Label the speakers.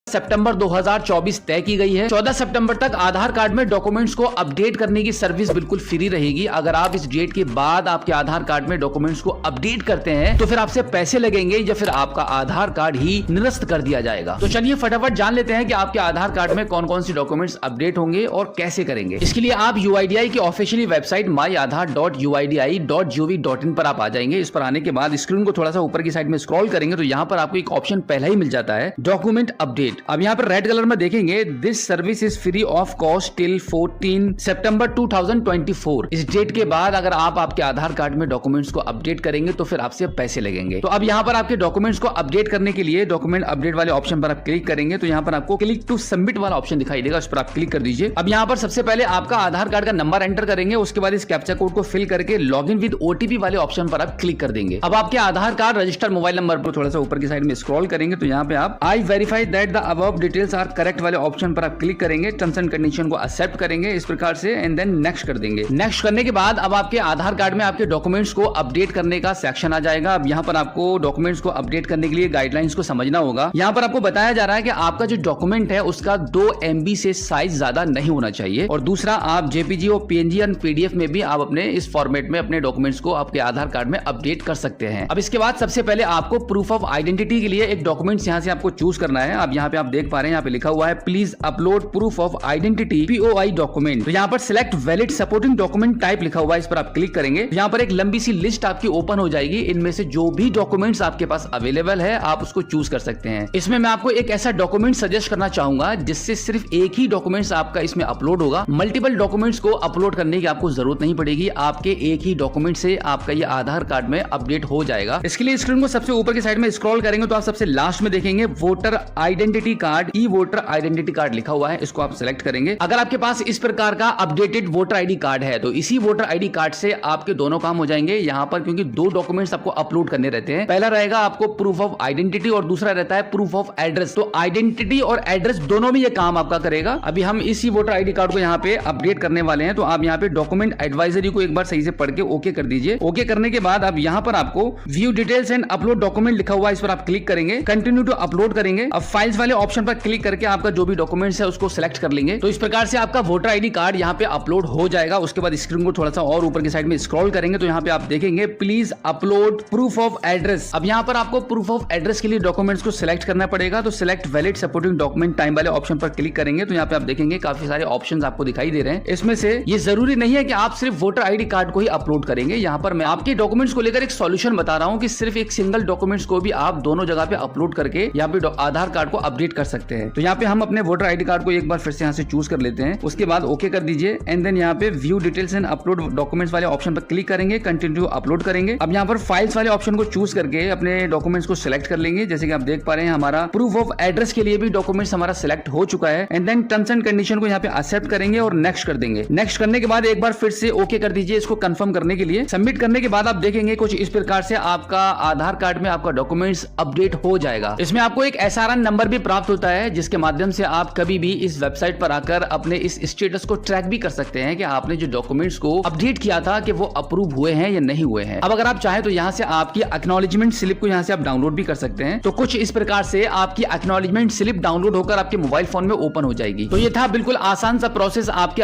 Speaker 1: सितंबर 2024 तय की गई है। 14 सितंबर तक आधार कार्ड में डॉक्यूमेंट्स को अपडेट करने की सर्विस बिल्कुल फ्री रहेगी। अगर आप इस डेट के बाद आपके आधार कार्ड में डॉक्यूमेंट्स को अपडेट करते हैं तो फिर आपसे पैसे लगेंगे या फिर आपका आधार कार्ड ही निरस्त कर दिया जाएगा। तो चलिए फटाफट जान लेते हैं कि आपके आधार कार्ड में कौन कौन सी डॉक्यूमेंट्स अपडेट होंगे और कैसे करेंगे। इसके लिए आप UIDAI की ऑफिशियली वेबसाइट myaadhar.uidi.gov.in पर आप आ जाएंगे। इस पर आने के बाद स्क्रीन को थोड़ा सा ऊपर की साइड में स्क्रॉल करेंगे तो यहाँ पर आपको एक ऑप्शन पहला ही मिल जाता है, डॉक्यूमेंट अपडेट। अब यहाँ पर रेड कलर में देखेंगे, this service is free of cost till 14 सितंबर 2024। इस डेट के बाद अगर आप आपके आधार कार्ड में डॉक्यूमेंट्स को अपडेट करेंगे तो फिर आपसे पैसे लगेंगे। तो अब यहाँ पर आपके डॉक्यूमेंट्स को अपडेट करने के लिए डॉक्यूमेंट अपडेट वाले ऑप्शन पर आप क्लिक करेंगे तो यहाँ पर आपको क्लिक टू सबमिट वाला ऑप्शन दिखाई देगा, उस पर आप क्लिक कर दीजिए। अब यहाँ पर सबसे पहले आपका आधार कार्ड का नंबर एंटर करेंगे, उसके बाद इस कैप्चा कोड को फिल करके लॉगिन विद OTP वाले ऑप्शन पर आप क्लिक कर देंगे। अब आपके आधार कार्ड रजिस्टर्ड मोबाइल नंबर पर थोड़ा सा ऊपर की साइड में स्क्रॉल करेंगे तो यहाँ पे आप I verify that the above details are correct वाले ऑप्शन पर आप क्लिक करेंगे, टर्म्स एंड कंडीशन को एक्सेप्ट करेंगे इस प्रकार से एंड देन नेक्स्ट कर देंगे। नेक्स्ट करने के बाद अब आपके आधार कार्ड में आपके डॉक्यूमेंट्स को अपडेट करने का सेक्शन आ जाएगा। अब यहाँ पर आपको डॉक्यूमेंट्स को अपडेट करने के लिए गाइडलाइंस को समझना होगा। यहाँ पर आपको बताया जा रहा है कि आपका जो डॉक्यूमेंट है उसका 2 MB से साइज ज्यादा नहीं होना चाहिए और दूसरा आप JPG और PNG और PDF में भी आप अपने इस फॉर्मेट में अपने डॉक्यूमेंट्स को आपके आधार कार्ड में अपडेट कर सकते हैं। अब इसके बाद सबसे पहले आपको प्रूफ ऑफ आइडेंटिटी के लिए एक डॉक्यूमेंट्स यहाँ से आपको चूज करना है। अब यहाँ पे आप देख पा रहे हैं, यहाँ पे लिखा हुआ है please upload proof of identity POI document. तो यहाँ पर select valid supporting document type लिखा हुआ है, इस पर आप क्लिक करेंगे। यहाँ पर एक लंबी सी लिस्ट आपकी ओपन हो जाएगी, इनमें से जो भी डॉक्यूमेंट्स आपके पास अवेलेबल है आप उसको चूज कर सकते हैं। इसमें मैं आपको एक ऐसा डॉक्यूमेंट सजेस्ट करना चाहूंगा जिससे सिर्फ एक ही डॉक्यूमेंट्स आपका इसमें अपलोड होगा। मल्टीपल डॉक्यूमेंट्स को अपलोड करने की आपको जरूरत नहीं पड़ेगी, आपके एक ही डॉक्यूमेंट से आपका ये आधार कार्ड में अपडेट हो जाएगा। इसके लिए स्क्रीन को सबसे ऊपर की साइड में स्क्रॉल करेंगे तो आप सबसे लास्ट में देखेंगे वोटर आइडेंटिटी कार्ड, ई वोटर आइडेंटिटी कार्ड लिखा हुआ है, इसको आप सिलेक्ट करेंगे। अगर आपके पास इस प्रकार का अपडेटेड वोटर ID कार्ड है तो इसी वोटर ID कार्ड से आपके दोनों काम हो जाएंगे। यहाँ पर क्योंकि 2 डॉक्यूमेंट्स आपको अपलोड करने रहते हैं, पहला रहेगा आपको प्रूफ ऑफ आइडेंटिटी और दूसरा रहता है प्रूफ ऑफ एड्रेस। तो आइडेंटिटी और एड्रेस दोनों में ये काम आपका करेगा। अभी हम इसी वोटर ID कार्ड को यहाँ पे अपडेट करने वाले हैं, तो आप यहाँ पे डॉक्यूमेंट एडवाइजरी को एक बार सही से पढ़ के ओके कर दीजिए। ओके करने के बाद अब यहाँ पर आपको view details and upload document लिखा हुआ है, इस पर आप क्लिक करेंगे, कंटिन्यू टू अपलोड करेंगे। अब फाइल्स वाले ऑप्शन पर क्लिक करके आपका जो भी डॉक्यूमेंट्स है उसको सिलेक्ट कर लेंगे। तो इस प्रकार से आपका वोटर ID कार्ड यहाँ पे अपलोड हो जाएगा। उसके बाद स्क्रीन को थोड़ा सा और ऊपर की साइड में स्क्रॉल करेंगे तो यहाँ पे आप देखेंगे please upload proof of address. अब यहाँ पर आपको प्रूफ ऑफ एड्रेस के लिए डॉक्यूमेंट्स को सिलेक्ट करना पड़ेगा, तो select valid supporting document time वाले ऑप्शन पर क्लिक करेंगे तो यहाँ पे आप देखेंगे काफी सारे ऑप्शंस आपको दिखाई दे रहे हैं। इसमें से ये जरूरी नहीं है कि आप सिर्फ वोटर ID कार्ड को ही अपलोड करेंगे। यहाँ पर मैं आपके डॉक्यूमेंट्स को लेकर एक सॉल्यूशन बता रहा हूँ कि सिर्फ एक सिंगल डॉक्यूमेंट्स को भी आप दोनों जगह पे अपलोड करके यहाँ पे आधार कार्ड को अपडेट कर सकते हैं। तो यहाँ पे हम अपने वोटर ID कार्ड को एक बार फिर से यहाँ से चूज कर लेते हैं, उसके बाद ओके कर दीजिए एंड देन यहाँ पे view details and upload documents वाले ऑप्शन पर क्लिक करेंगे, कंटिन्यू अपलोड करेंगे। अब यहाँ पर फाइल्स वाले ऑप्शन को चूज करके अपने डॉक्यूमेंट्स को सिलेक्ट कर लेंगे। जैसे कि आप देख पा रहे हैं हमारा प्रूफ ऑफ एड्रेस के लिए भी डॉक्यूमेंट्स हमारा सिलेक्ट हो चुका है and then terms and condition को यहाँ पे एक्सेप्ट करेंगे और नेक्स्ट कर देंगे। नेक्स्ट करने के बाद एक बार फिर से ओके कर दीजिए इसको कंफर्म करने के लिए। सबमिट करने के बाद आप देखेंगे कुछ इस प्रकार से आपका आधार कार्ड में आपका डॉक्यूमेंट्स अपडेट हो जाएगा। इसमें आपको एक SRN नंबर भी प्राप्त होता है जिसके माध्यम से आप कभी भी इस वेबसाइट पर आकर अपने इस स्टेटस को ट्रैक भी कर सकते हैं कि आपने जो डॉक्यूमेंट्स को अपडेट किया था कि वो अप्रूव हुए हैं या नहीं हुए हैं। अब अगर आप चाहें तो यहाँ से आपकी एक्नॉलेजमेंट स्लिप को यहाँ से आप डाउनलोड भी कर सकते हैं। तो कुछ इस प्रकार से आपकी एक्नॉलेजमेंट स्लिप डाउनलोड होकर आपके मोबाइल फोन में ओपन हो जाएगी। तो ये था बिल्कुल आसान सा प्रोसेस आपके